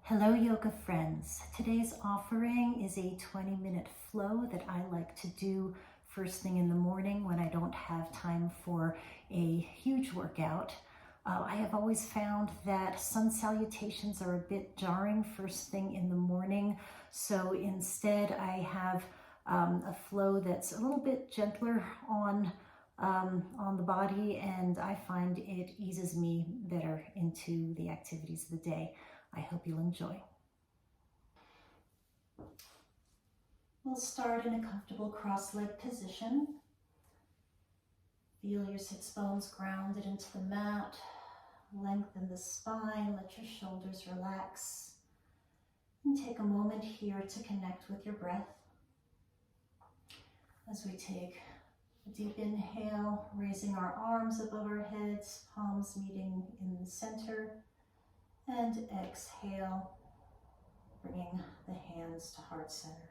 Hello yoga friends. Today's offering is a 20-minute flow that I like to do first thing in the morning when I don't have time for a huge workout. I have always found that sun salutations are a bit jarring first thing in the morning, so instead I have a flow that's a little bit gentler on the body, and I find it eases me better into the activities of the day. I hope you'll enjoy. We'll start in a comfortable cross-leg position. Feel your sits bones grounded into the mat. Lengthen the spine, let your shoulders relax. And take a moment here to connect with your breath. As we take a deep inhale, raising our arms above our heads, palms meeting in the center. And exhale, bringing the hands to heart center.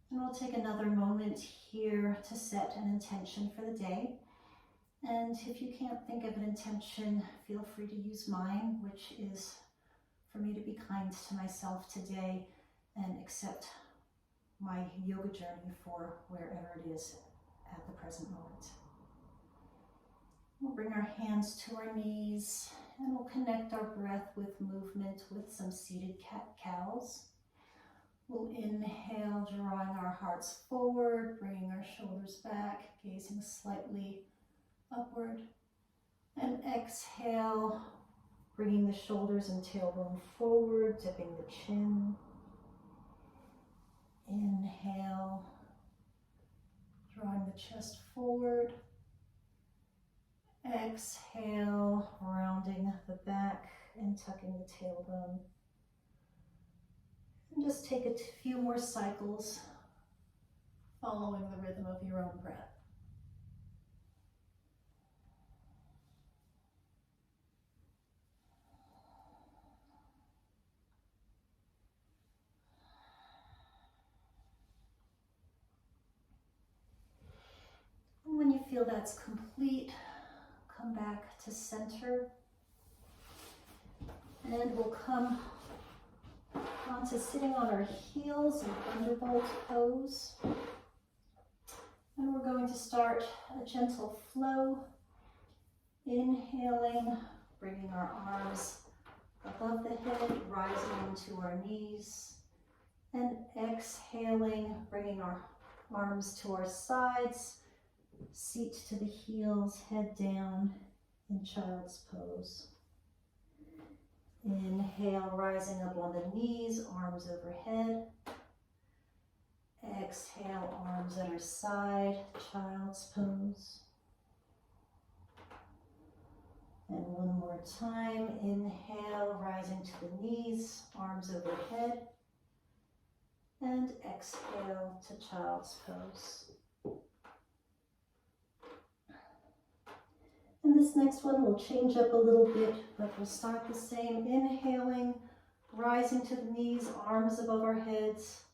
And we'll take another moment here to set an intention for the day. And if you can't think of an intention, feel free to use mine, which is for me to be kind to myself today and accept my yoga journey for wherever it is at the present moment. We'll bring our hands to our knees and we'll connect our breath with movement with some seated cat-cows. We'll inhale, drawing our hearts forward, bringing our shoulders back, gazing slightly upward. And exhale, bringing the shoulders and tailbone forward, dipping the chin. Inhale, drawing the chest forward. Exhale, rounding the back and tucking the tailbone. And just take a few more cycles, following the rhythm of your own breath. And when you feel that's complete, come back to center. And we'll come onto sitting on our heels in thunderbolt pose. And we're going to start a gentle flow. Inhaling, bringing our arms above the head, rising onto our knees. And exhaling, bringing our arms to our sides, seat to the heels, head down in child's pose. Inhale, rising up on the knees, arms overhead. Exhale, arms at our side, child's pose. And one more time, inhale, rising to the knees, arms overhead. And exhale to child's pose. And this next one will change up a little bit, but we'll start the same. Inhaling, rising to the knees, arms above our heads.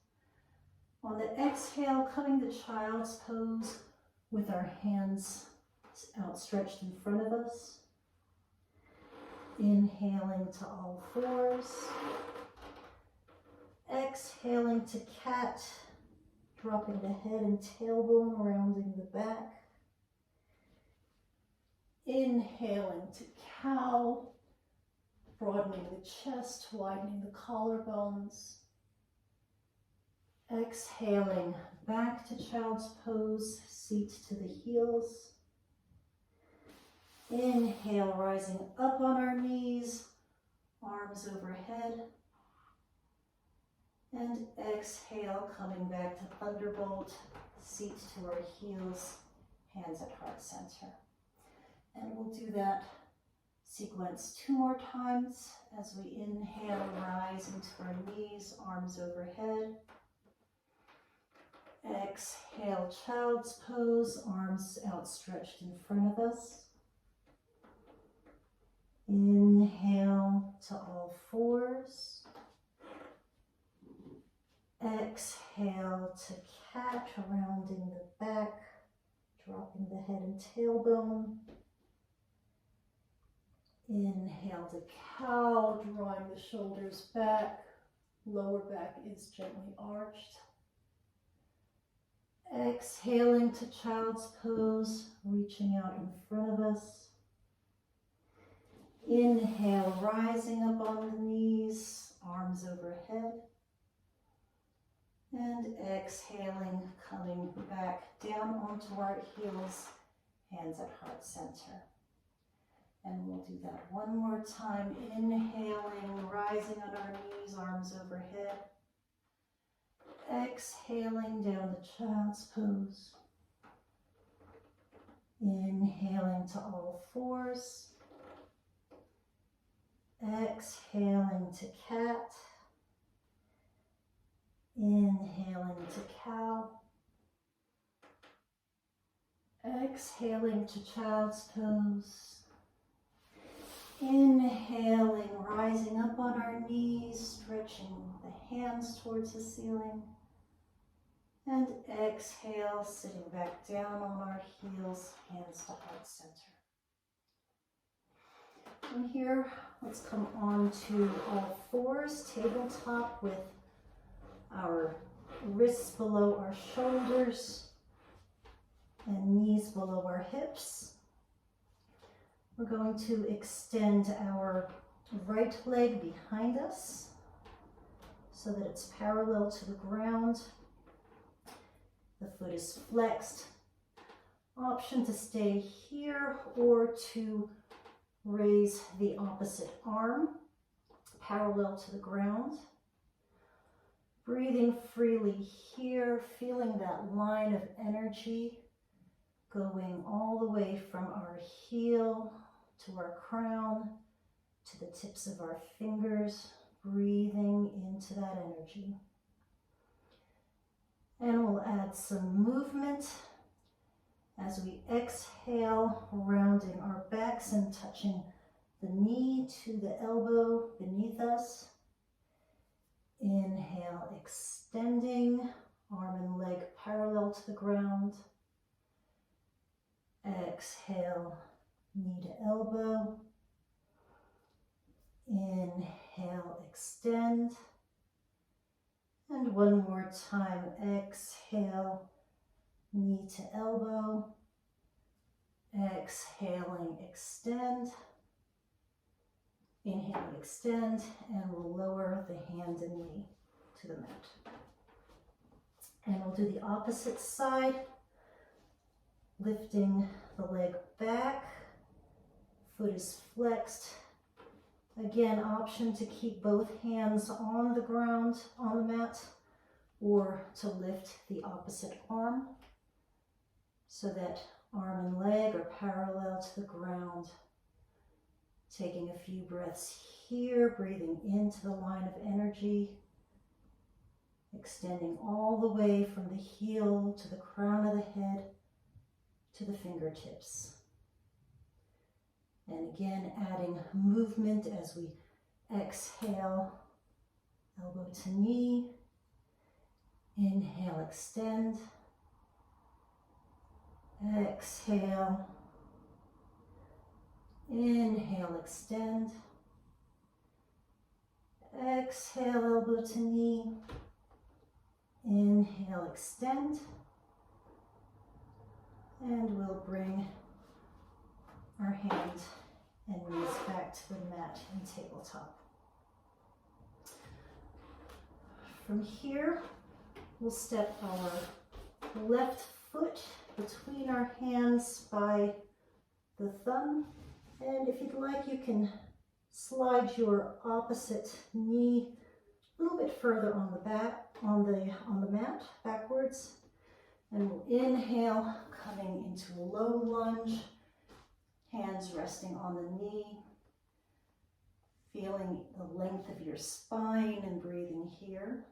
On the exhale, coming to child's pose with our hands outstretched in front of us. Inhaling to all fours. Exhaling to cat, dropping the head and tailbone, rounding the back. Inhaling to cow, broadening the chest, widening the collarbones. Exhaling back to child's pose, seat to the heels. Inhale, rising up on our knees, arms overhead. And exhale, coming back to thunderbolt, seat to our heels, hands at heart center. And we'll do that sequence 2 more times as we inhale, rise into our knees, arms overhead. Exhale, child's pose, arms outstretched in front of us. Inhale to all fours. Exhale to cat, rounding the back, dropping the head and tailbone. Inhale to cow, drawing the shoulders back. Lower back is gently arched. Exhaling to child's pose, reaching out in front of us. Inhale, rising up on the knees, arms overhead. And exhaling, coming back down onto our heels, hands at heart center. And we'll do that one more time. Inhaling, rising on our knees, arms overhead. Exhaling down to child's pose. Inhaling to all fours. Exhaling to cat. Inhaling to cow. Exhaling to child's pose. Inhaling, rising up on our knees, stretching the hands towards the ceiling. And exhale, sitting back down on our heels, hands to heart center. From here, let's come on to all fours, tabletop with our wrists below our shoulders and knees below our hips. We're going to extend our right leg behind us so that it's parallel to the ground. The foot is flexed. Option to stay here or to raise the opposite arm parallel to the ground. Breathing freely here, feeling that line of energy going all the way from our heel to our crown, to the tips of our fingers, breathing into that energy. And we'll add some movement as we exhale, rounding our backs and touching the knee to the elbow beneath us. Inhale, extending, arm and leg parallel to the ground. Exhale, knee to elbow. Inhale, extend. And one more time, exhale, knee to elbow. Exhaling, extend. Inhaling, extend, and we'll lower the hand and knee to the mat. And we'll do the opposite side, lifting the leg back, foot is flexed. Again, option to keep both hands on the ground, on the mat, or to lift the opposite arm so that arm and leg are parallel to the ground. Taking a few breaths here, breathing into the line of energy, extending all the way from the heel to the crown of the head to the fingertips. And again, adding movement as we exhale, elbow to knee. Inhale, extend. Exhale. Inhale, extend. Exhale, elbow to knee. Inhale, extend. And we'll bring our hands and knees back to the mat and tabletop. From here, we'll step our left foot between our hands by the thumb. And if you'd like, you can slide your opposite knee a little bit further on the back, on the mat, backwards. And we'll inhale, coming into a low lunge, hands resting on the knee, feeling the length of your spine and breathing here.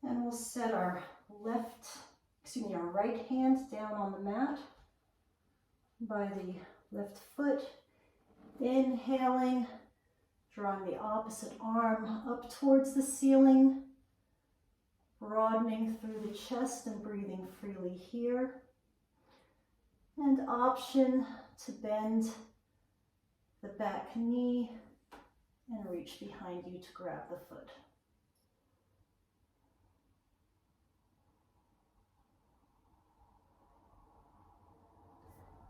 And we'll set our our right hand down on the mat by the left foot. Inhaling, drawing the opposite arm up towards the ceiling, broadening through the chest and breathing freely here. And option to bend the back knee and reach behind you to grab the foot.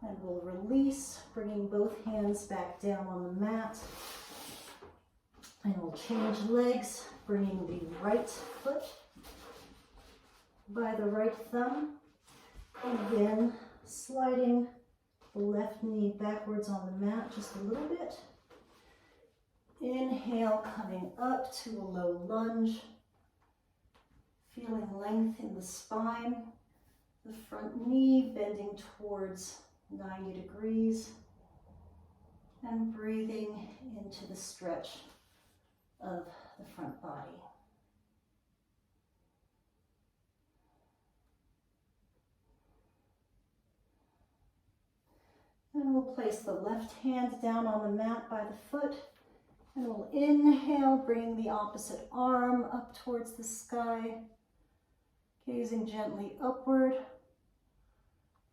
And we'll release, bringing both hands back down on the mat. And we'll change legs, bringing the right foot by the right thumb. Again, sliding the left knee backwards on the mat just a little bit. Inhale, coming up to a low lunge. Feeling length in the spine. The front knee bending towards 90 degrees. And breathing into the stretch of the front body. And we'll place the left hand down on the mat by the foot. And we'll inhale, bringing the opposite arm up towards the sky. Gazing gently upward.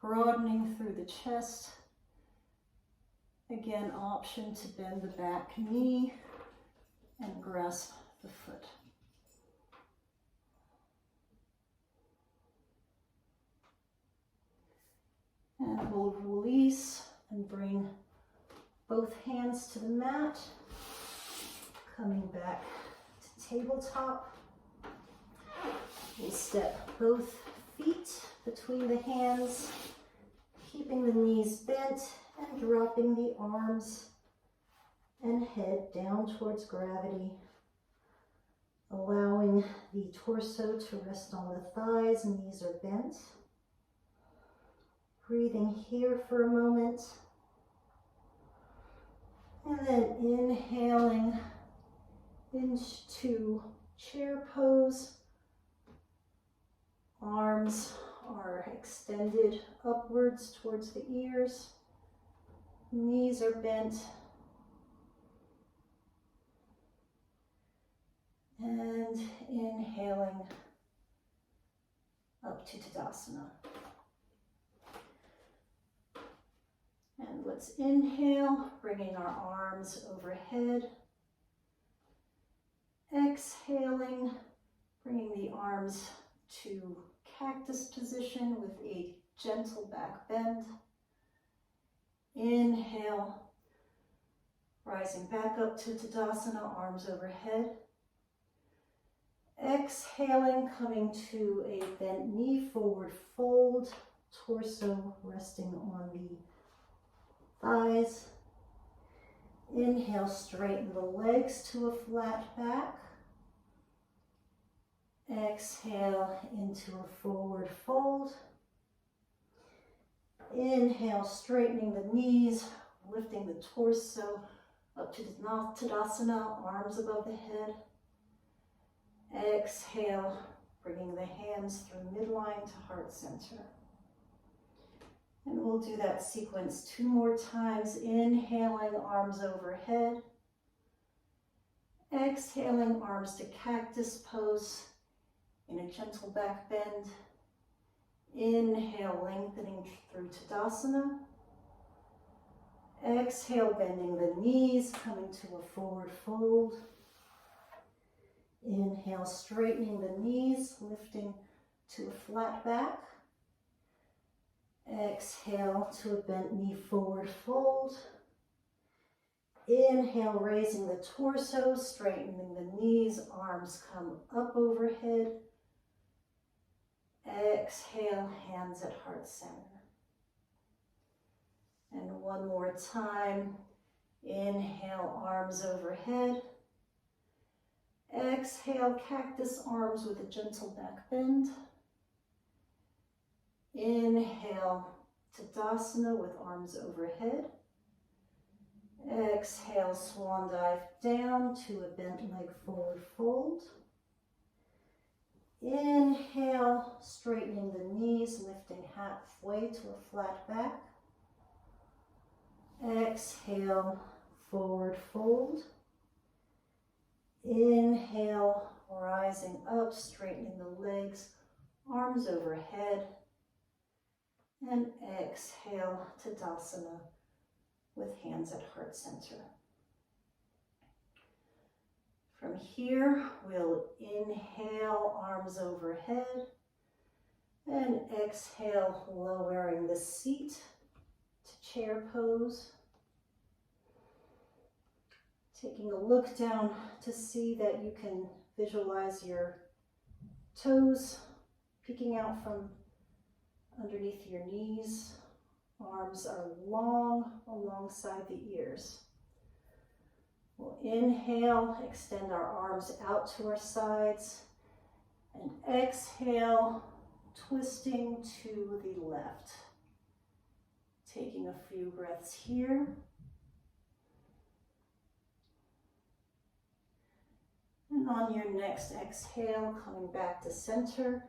Broadening through the chest. Again, option to bend the back knee and grasp the foot. And we'll release and bring both hands to the mat, coming back to tabletop. We'll step both feet between the hands, keeping the knees bent and dropping the arms and head down towards gravity, allowing the torso to rest on the thighs, knees are bent. Breathing here for a moment, and then inhaling into chair pose. Arms are extended upwards towards the ears, knees are bent, and inhaling up to Tadasana. And let's inhale, bringing our arms overhead. Exhaling, bringing the arms to cactus position with a gentle back bend. Inhale, rising back up to Tadasana, arms overhead. Exhaling, coming to a bent knee, forward fold, torso resting on the thighs. Inhale, straighten the legs to a flat back. Exhale into a forward fold. Inhale, straightening the knees, lifting the torso up to Tadasana, arms above the head. Exhale, bringing the hands through midline to heart center. And we'll do that sequence 2 more times. Inhaling, arms overhead. Exhaling, arms to cactus pose in a gentle back bend. Inhale, lengthening through Tadasana. Exhale, bending the knees, coming to a forward fold. Inhale, straightening the knees, lifting to a flat back. Exhale to a bent knee, forward fold. Inhale, raising the torso, straightening the knees, arms come up overhead. Exhale, hands at heart center. And one more time. Inhale, arms overhead. Exhale, cactus arms with a gentle back bend. Inhale, Tadasana with arms overhead. Exhale, swan dive down to a bent leg, forward fold. Inhale, straightening the knees, lifting halfway to a flat back. Exhale, forward fold. Inhale, Rising up, straightening the legs, arms overhead. And exhale, Tadasana with hands at heart center. From here, we'll inhale, arms overhead, and exhale, lowering the seat to chair pose. Taking a look down to see that you can visualize your toes peeking out from underneath your knees. Arms are long alongside the ears. We'll inhale, extend our arms out to our sides, and exhale, twisting to the left. Taking a few breaths here. And on your next exhale, coming back to center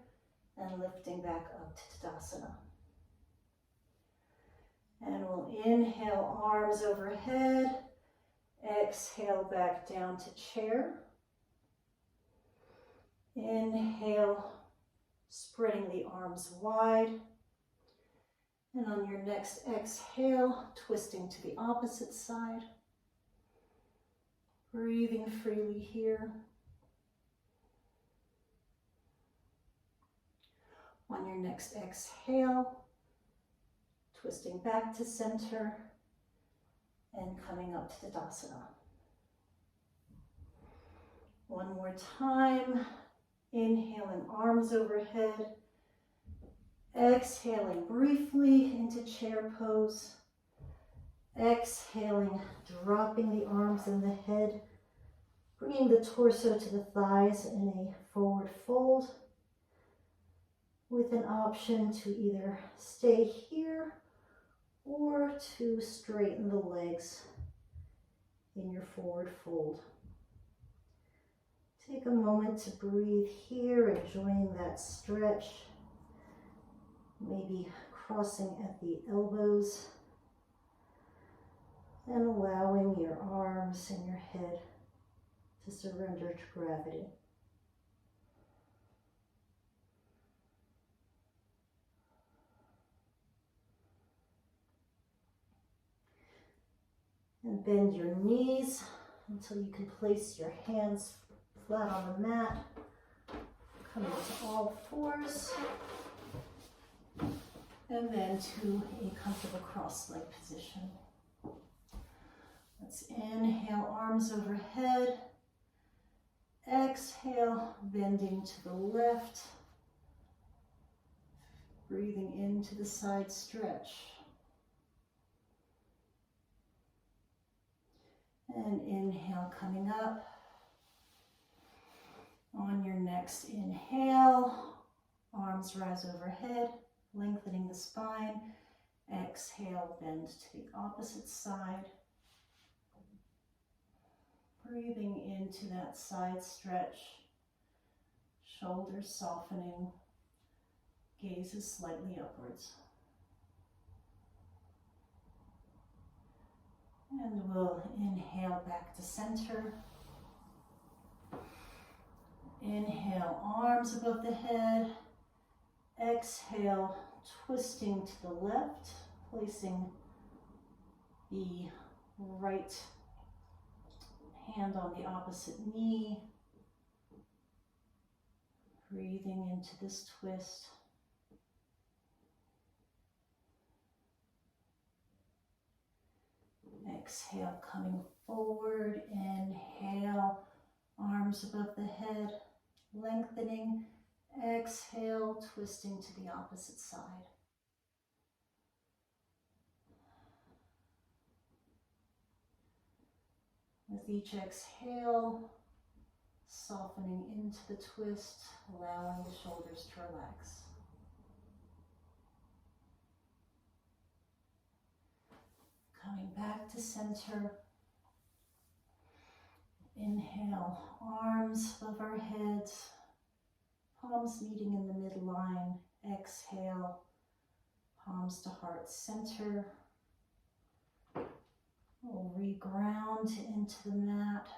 and lifting back up to Tadasana. And we'll inhale, arms overhead. Exhale, back down to chair. Inhale, spreading the arms wide. And on your next exhale, twisting to the opposite side. Breathing freely here. On your next exhale, twisting back to center and coming up to Tadasana. One more time, inhaling, arms overhead, exhaling briefly into chair pose, exhaling, dropping the arms and the head, bringing the torso to the thighs in a forward fold, with an option to either stay here or to straighten the legs in your forward fold. Take a moment to breathe here, enjoying that stretch, maybe crossing at the elbows, and allowing your arms and your head to surrender to gravity. And bend your knees until you can place your hands flat on the mat. Come into all fours. And then to a comfortable cross-leg position. Let's inhale, arms overhead. Exhale, bending to the left. Breathing into the side stretch. And inhale, coming up. On your next inhale, arms rise overhead, lengthening the spine. Exhale, bend to the opposite side. Breathing into that side stretch. Shoulders softening. Gaze is slightly upwards. And we'll inhale back to center. Inhale, arms above the head. Exhale, twisting to the left, placing the right hand on the opposite knee. Breathing into this twist. Exhale, coming forward. Inhale, arms above the head, lengthening. Exhale, twisting to the opposite side. With each exhale, softening into the twist, allowing the shoulders to relax. Coming back to center. Inhale, arms above our heads, palms meeting in the midline. Exhale, palms to heart center. We'll reground into the mat,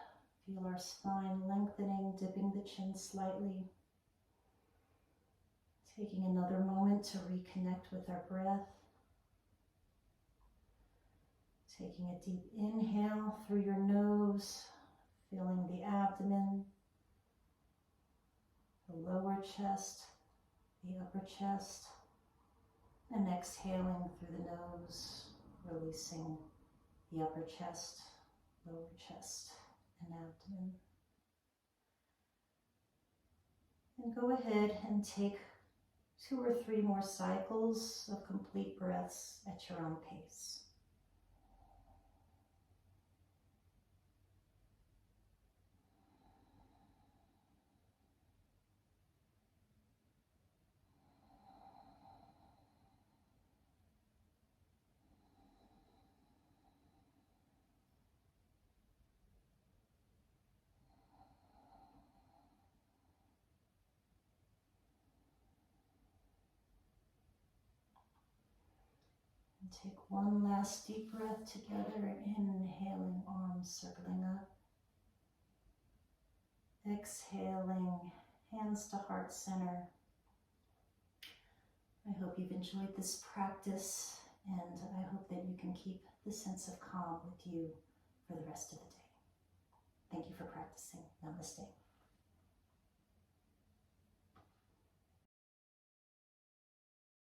Feel our spine lengthening, dipping the chin slightly. Taking another moment to reconnect with our breath. Taking a deep inhale through your nose, feeling the abdomen, the lower chest, the upper chest, and exhaling through the nose, releasing the upper chest, lower chest, and abdomen. And go ahead and take 2 or 3 more cycles of complete breaths at your own pace. And take one last deep breath together, inhaling, arms circling up. Exhaling, hands to heart center. I hope you've enjoyed this practice, and I hope that you can keep the sense of calm with you for the rest of the day. Thank you for practicing. Namaste.